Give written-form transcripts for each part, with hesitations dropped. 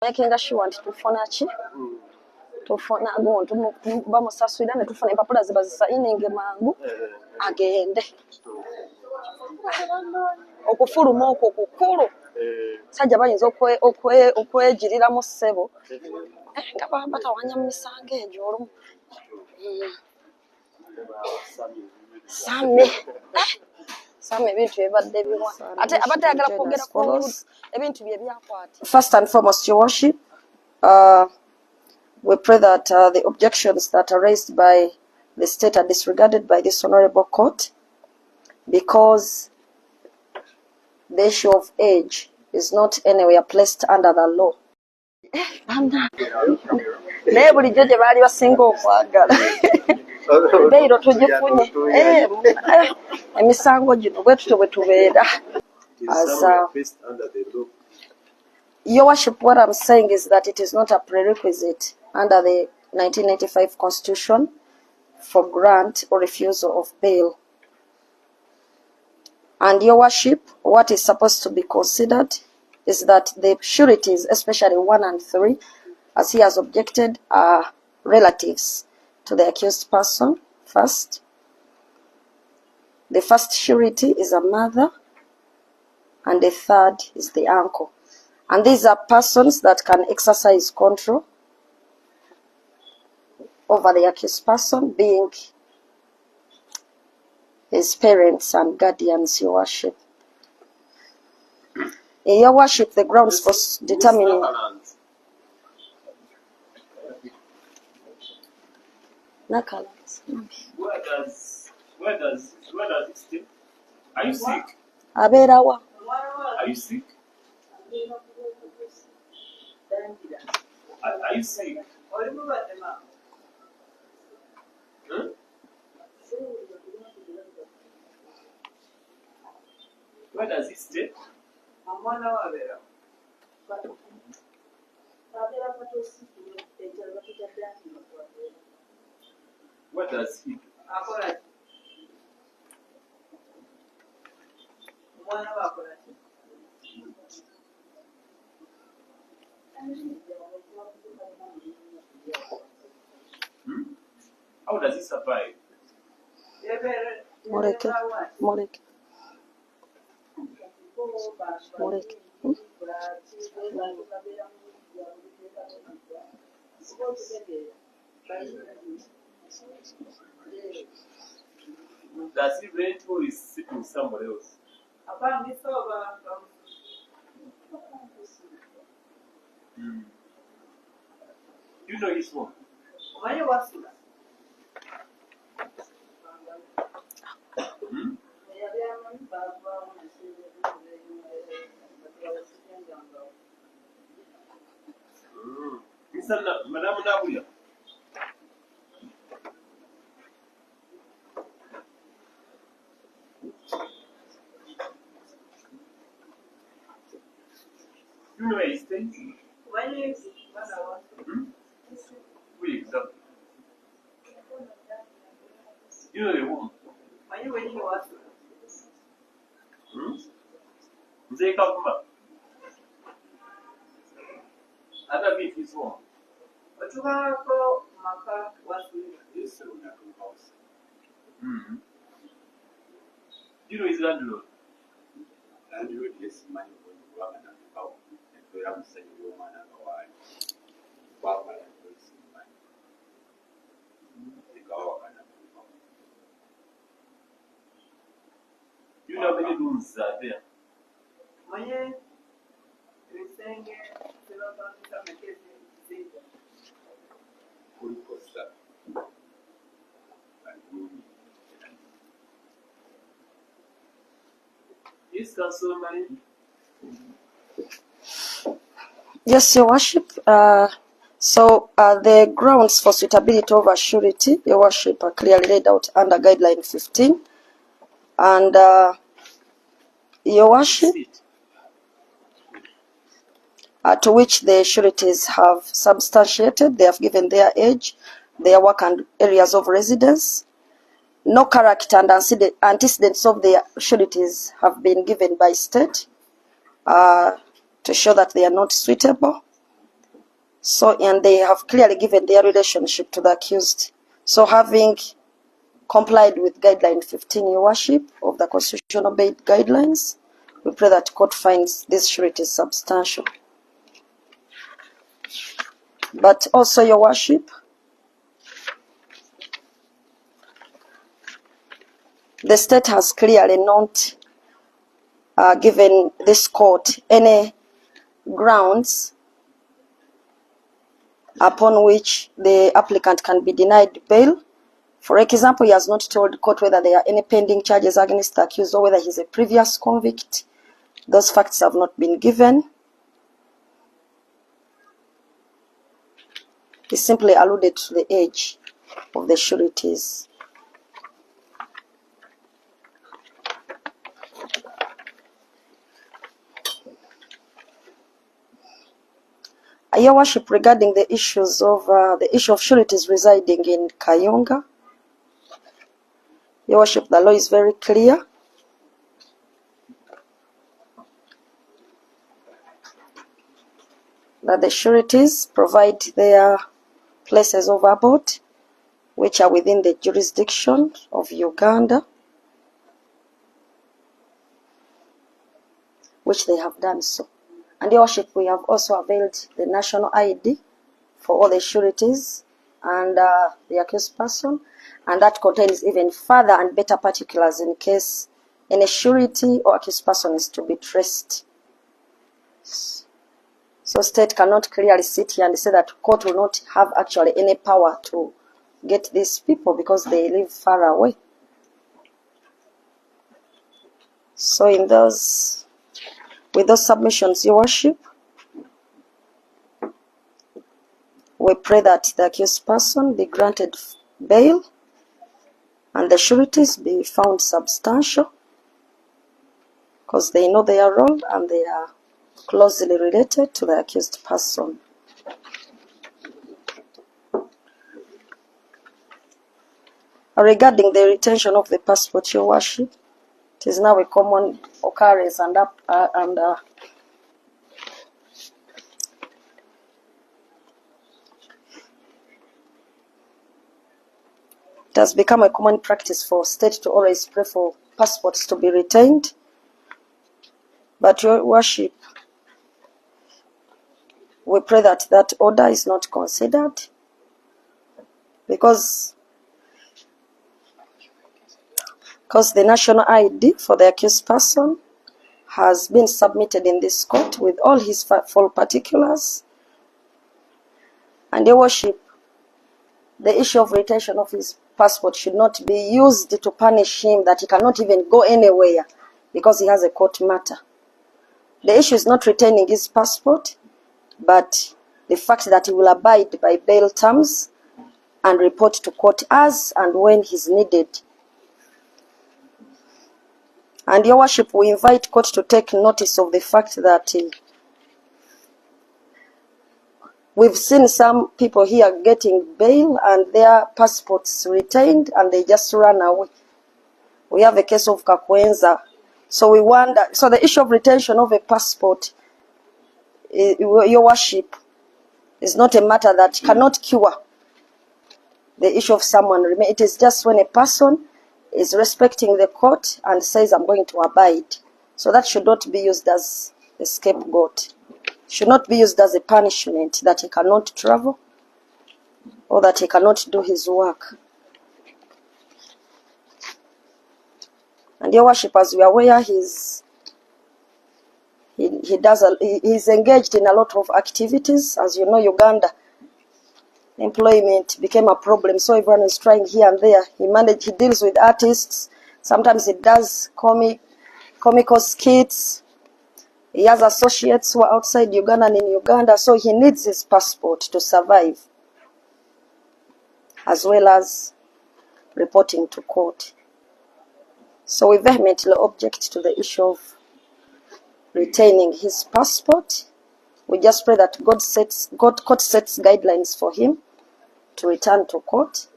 making sure nti tufuna ki tufuna gontu bamusasula ne tufuna empapula zibazisayininge mangu agende okufuluma okwo kukulu sajja bayinza okwejirira mu ssebo nga batawanya mu misango egyo olumu Sammy ebintu ebadde biwa ate abadde agala kwogera ku ebintu bye byakwata. First and foremost, your worship, we pray that the objections that are raised by the state are disregarded by this honorable court, because the issue of age is not anywhere placed under the law. Naye bulijjo gye baali basinga okwagala beiro tugifunye emisango gino bwe tutyo bwe tubeera. Your worship, what I'm saying is that it is not a prerequisite under the 1995 Constitution for grant or refusal of bail. And your worship, what is supposed to be considered is that the sureties, especially 1 and 3, as he has objected, are relatives to the accused person first. The first surety is a mother, and the third is the uncle. And these are persons that can exercise control over the accused person, being his parents and guardians, your worship. In your worship, the grounds for determining... Where does it stay? Are you sick? Are you sick? Are you sick? Huh? Where does it stay? What does he do? How does he survive? Moreke. Does he rent or is sitting somewhere else? You know his home? Madame Nabuya. You know where he stays? Oui, exactly. You know the home? Mzee Kakuma. Other beef is home. You know his landlord? Landlord, yes, money for the woman and the cow. And we have said the woman and the wife. Wow, my landlord is money. The cow and the cow. You know how many rooms are there? Is council money? Yes, your worship. So the grounds for suitability over surety, your worship, are clearly laid out under guideline 15. And your worship, to which the sureties have substantiated, they have given their age, their work and areas of residence. No character and antecedents of the sureties have been given by state to show that they are not suitable. So, and they have clearly given their relationship to the accused. So, having complied with guideline 15, Your Worship, of the constitutional guidelines, we pray that court finds this surety substantial. But also, Your Worship, the state has clearly not given this court any grounds upon which the applicant can be denied bail. For example, he has not told court whether there are any pending charges against the accused or whether he's a previous convict. Those facts have not been given. He simply alluded to the age of the sureties. Your Worship, regarding the issue of sureties residing in Kayonga, Your Worship, the law is very clear. That the sureties provide their places of abode, which are within the jurisdiction of Uganda, which they have done so. And Your Worship, we have also availed the national ID for all the sureties and the accused person, and that contains even further and better particulars in case any surety or accused person is to be traced. So state cannot clearly sit here and say that court will not have actually any power to get these people because they live far away. So with those submissions, Your Worship, we pray that the accused person be granted bail and the sureties be found substantial because they know their role and they are closely related to the accused person. Regarding the retention of the passport, Your Worship, it is now a common occurrence and it has become a common practice for state to always pray for passports to be retained. But Your Worship, we pray that that order is not considered because the national ID for the accused person has been submitted in this court with all his full particulars. And Your Worship, the issue of retention of his passport should not be used to punish him that he cannot even go anywhere because he has a court matter. The issue is not retaining his passport, but the fact that he will abide by bail terms and report to court as and when he's needed. And Your Worship, we invite court to take notice of the fact that we've seen some people here getting bail and their passports retained and they just run away. We have a case of Kakwenza. So we wonder, so the issue of retention of a passport, Your Worship, is not a matter that cannot cure the issue of someone. It is just when a person is respecting the court and says, I'm going to abide. So that should not be used as a scapegoat. Should not be used as a punishment that he cannot travel or that he cannot do his work. And Your Worship, as we are aware, he's engaged in a lot of activities. As you know, Uganda, employment became a problem, so everyone is trying here and there. He deals with artists. Sometimes he does comical skits. He has associates who are outside Uganda and in Uganda, so he needs his passport to survive, as well as reporting to court. So we vehemently object to the issue of retaining his passport. We just pray that court sets guidelines for him to return to court,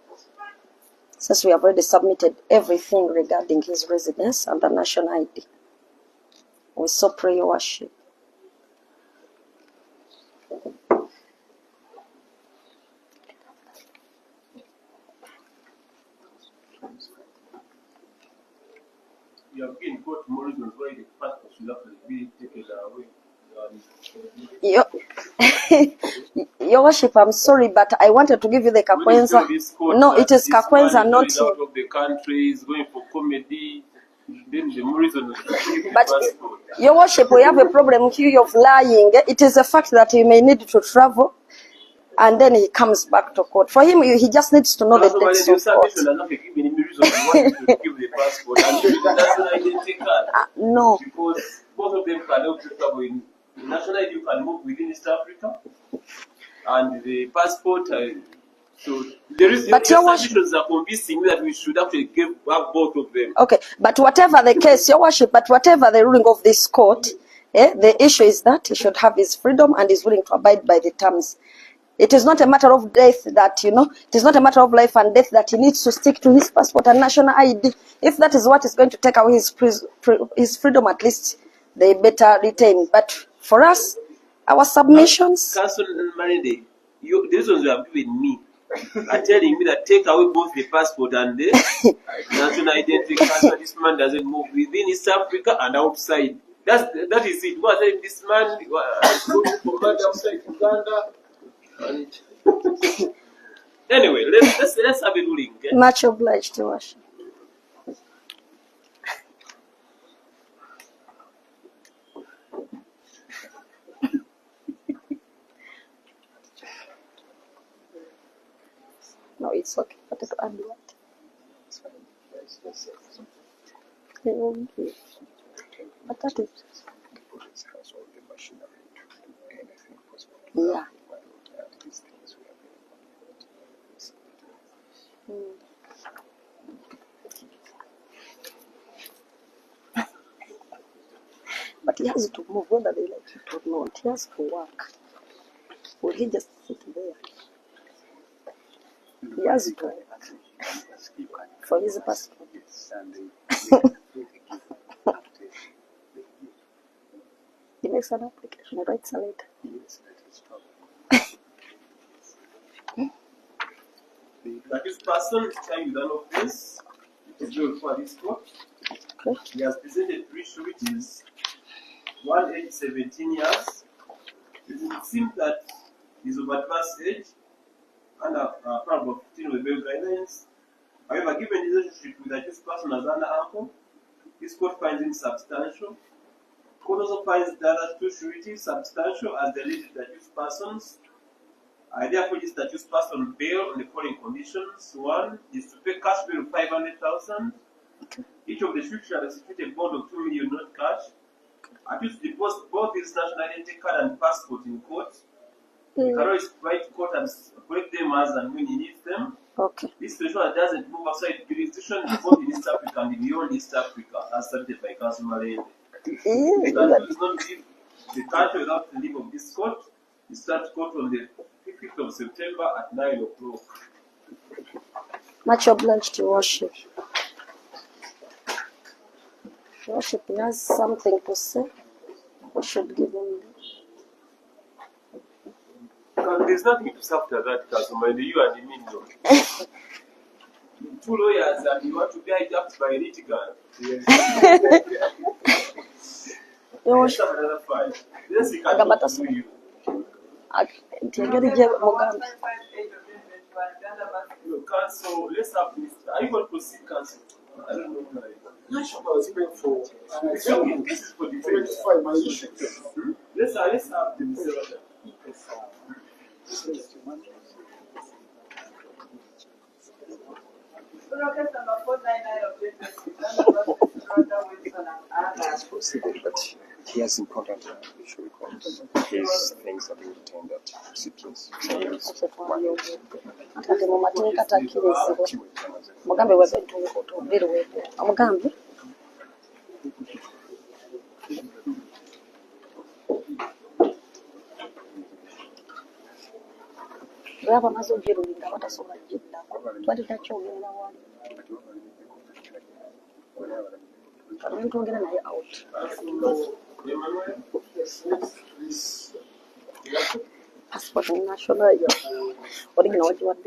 since we have already submitted everything regarding his residence and the national ID. We so pray, Your Worship. you have been court more reasons why the passport should have to be taken away. Your worship, I'm sorry, but I wanted to give you the Kakwenza. No, it is Kakwenza, not him. Out of the country, he's going for comedy. Then the more reason but your worship, we have a problem here of lying. It is a fact that he may need to travel, and then he comes back to court. For him, he just needs to know the dates of court. No. Because both of them can help you travel in the national ID. You can move within East Africa, and the passport. So there is submissions are convincing me that we should actually give back both of them. Okay, but whatever the case, your worship, but whatever the ruling of this court, the issue is that he should have his freedom and is willing to abide by the terms. It is not a matter of death that, it is not a matter of life and death that he needs to stick to his passport and national ID. If that is what is going to take away his freedom, at least they better retain. But for us, our submissions... Council Marinde, the reasons you have given me are telling me that take away both the passport and the national identity card, so this man doesn't move within East Africa and outside. That is it. What this man command outside Uganda. And anyway, let's have a ruling. Okay? Much obliged to us. No, it's okay. But it's add what? But that is. Yeah. But he has to move, whether they like it or not. He has to work. Will he just sit there? He has to work for his passport. He makes an application, he writes a letter. That this person is trying with an offense. It is going for this court. Okay. He has presented 3 sureties. One age 17 years. It seems that he's of advanced age under paragraph 15 of the bail guidelines. However, given his relationship with the accused person as an uncle, this court finds him substantial. The court also finds the other 2 sureties substantial as they relate to the accused persons. I therefore just the accused person bail on the following conditions. 1 is to pay cash bail of 500,000. Each of the sureties shall execute a bond of 2 million, not cash. Accused to deposit both his national identity card and passport in court. He can always write to court and collect them as and when he needs them. Okay. This situation doesn't move outside jurisdiction both in East Africa and beyond East Africa, as stated by Council Marinde. The country does not leave the country without the leave of this court. It starts court on the 5th of September at 9 o'clock. Much obliged to worship. Worship, he has something to say. We should give him. There's nothing to say after that, Council Marinde. You and me, no. 2 lawyers and you want to be hijacked by a litigant. Let's have another fight. Let's see what you. Council, let's have this. Are you going to proceed, Council? I don't know. Yes, I was even for this is for the verify my issues. Let's have this. Has proceeded, but he has important issue because his things are being retained at recipients. Mugambe was Mugambe. Graba mazo jero linga watasoba jidda. Twali takyogera wali. I'm going to get out. Passport national. What do you know what you want?